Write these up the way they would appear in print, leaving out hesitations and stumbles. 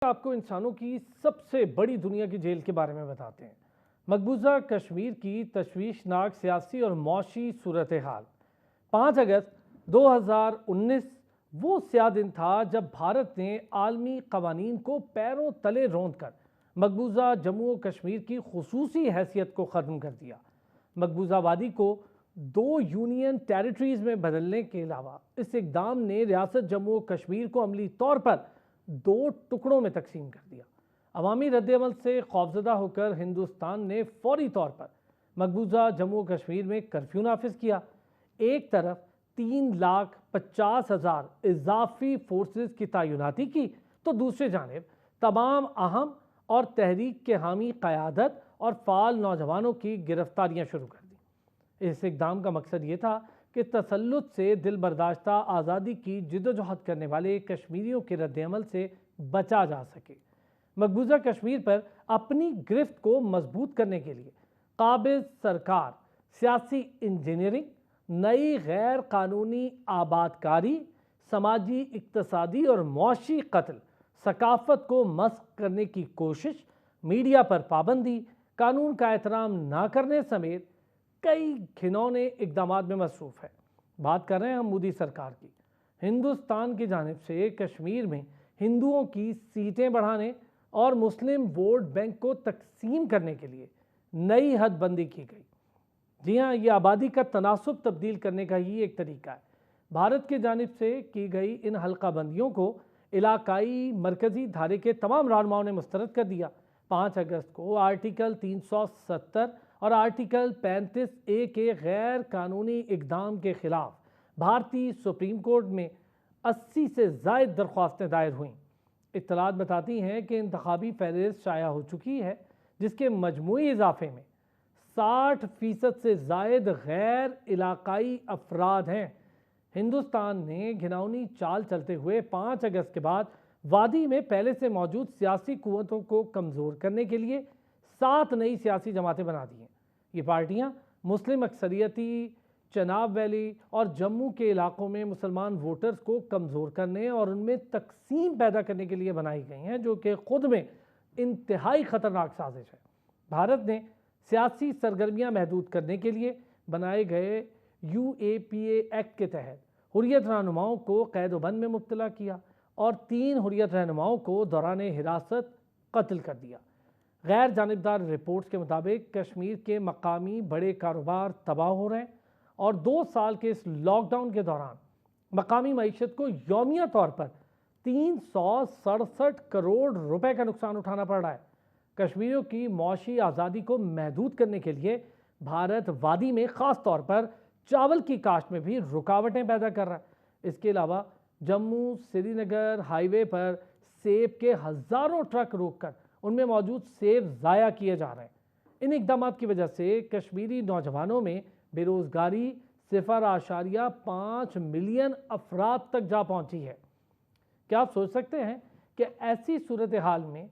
आपको इंसानों की सबसे बड़ी दुनिया की जेल के बारे में बताते हैं। मकबूजा कश्मीर की तशवीशनाक सियासी और मौशी सूरत हाल। 5 अगस्त 2019 वो स्या दिन था जब भारत ने आलमी कवानीन को पैरों तले रौंद कर मकबूजा जम्मू और कश्मीर की खुसूसी हैसियत को ख़त्म कर दिया। मकबूजा वादी को 2 यूनियन टेरिटरीज में बदलने के अलावा इस इकदाम ने रियासत जम्मू और कश्मीर को अमली तौर पर 2 टुकड़ों में तकसीम कर दिया। अवामी रद्दअमल से खौफजदा होकर हिंदुस्तान ने फौरी तौर पर मकबूजा जम्मू कश्मीर में कर्फ्यू नाफिज किया। एक तरफ 3,50,000 इजाफी फोर्सेस की तैनाती की तो दूसरी जानिब तमाम अहम और तहरीक के हामी क़यादत और फ़ाल नौजवानों की गिरफ्तारियां शुरू कर दी। इस इकदाम का मकसद ये था कि तसल्लुत से दिल बर्दाश्ता आज़ादी की जिद्दोजहद करने वाले कश्मीरियों के रद्दअमल से बचा जा सके। मकबूजा कश्मीर पर अपनी गिरफ्त को मजबूत करने के लिए काबिज सरकार सियासी इंजीनियरिंग, नई गैर कानूनी आबादकारी, समाजी, इक्तसादी और मौशी कत्ल, सकाफत को मस्क करने की कोशिश, मीडिया पर पाबंदी, कानून का एहतराम न करने समेत कई घिनौने इकदाम में मसरूफ़ है। बात कर रहे हैं हम मोदी सरकार की। हिंदुस्तान की जानिब से कश्मीर में हिंदुओं की सीटें बढ़ाने और मुस्लिम वोट बैंक को तकसीम करने के लिए नई हदबंदी की गई। जी हाँ, ये आबादी का तनासुब तब्दील करने का ही एक तरीका है। भारत की जानिब से की गई इन हल्का बंदियों को इलाकाई मरकजी धारे के तमाम रहनुमाओं ने मुस्तरद कर दिया। 5 अगस्त को आर्टिकल 370 और आर्टिकल 35A के गैर कानूनी इकदाम के खिलाफ भारतीय सुप्रीम कोर्ट में 80 से ज़ायद दरख्वास्तें दायर हुईं। इत्तलात बताती हैं कि इंतखाबी फहरिस्त शाया हो चुकी है, जिसके मजमूई इजाफे में 60% से ज़ायद गैर इलाकाई अफराद हैं। हिंदुस्तान ने घिनौनी चाल चलते हुए 5 अगस्त के बाद वादी में पहले से मौजूद सियासी कुव्वतों को कमज़ोर करने के लिए 7 नई सियासी जमातें बना दी हैं। ये पार्टियां मुस्लिम अक्सरियती चनाब वैली और जम्मू के इलाकों में मुसलमान वोटर्स को कमज़ोर करने और उनमें तकसीम पैदा करने के लिए बनाई गई हैं, जो कि खुद में इंतहाई ख़तरनाक साजिश है। भारत ने सियासी सरगर्मियां महदूद करने के लिए बनाए गए UAPA एक्ट के तहत हुर्रियत रहनुमाओं को कैद-ओ-बंद में मुब्तला किया और 3 हुर्रियत रहनुमाओं को दौरान हिरासत कत्ल कर दिया। गैर जानिबदार रिपोर्ट्स के मुताबिक कश्मीर के मकामी बड़े कारोबार तबाह हो रहे हैं और 2 साल के इस लॉकडाउन के दौरान मकामी मईशत को यौमिया तौर पर 367 करोड़ रुपए का नुकसान उठाना पड़ रहा है। कश्मीरियों की मौशी आज़ादी को महदूद करने के लिए भारत वादी में ख़ास तौर पर चावल की काश्त में भी रुकावटें पैदा कर रहा है। इसके अलावा जम्मू श्रीनगर हाईवे पर सेब के हज़ारों ट्रक रोककर उनमें मौजूद सेब ज़ाया किए जा रहे हैं। इन इकदाम की वजह से कश्मीरी नौजवानों में बेरोज़गारी 0.5 मिलियन अफराद तक जा पहुंची है। क्या आप सोच सकते हैं कि ऐसी सूरत हाल में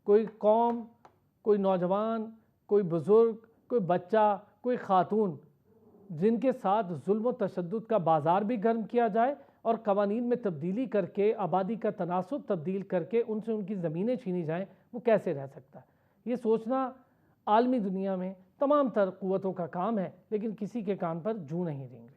कोई कौम, कोई नौजवान, कोई बुज़ुर्ग, कोई बच्चा, कोई खातून जिनके साथ जुल्म व तशद्दुद का बाजार भी गर्म किया जाए और कवानीन में तब्दीली करके आबादी का तनासुब तब्दील करके उनसे उनकी ज़मीनें छीनी जाएं, वो कैसे रह सकता है? ये सोचना आलमी दुनिया में तमाम तर क़ुव्वतों का काम है, लेकिन किसी के कान पर जूं नहीं रेंग रही।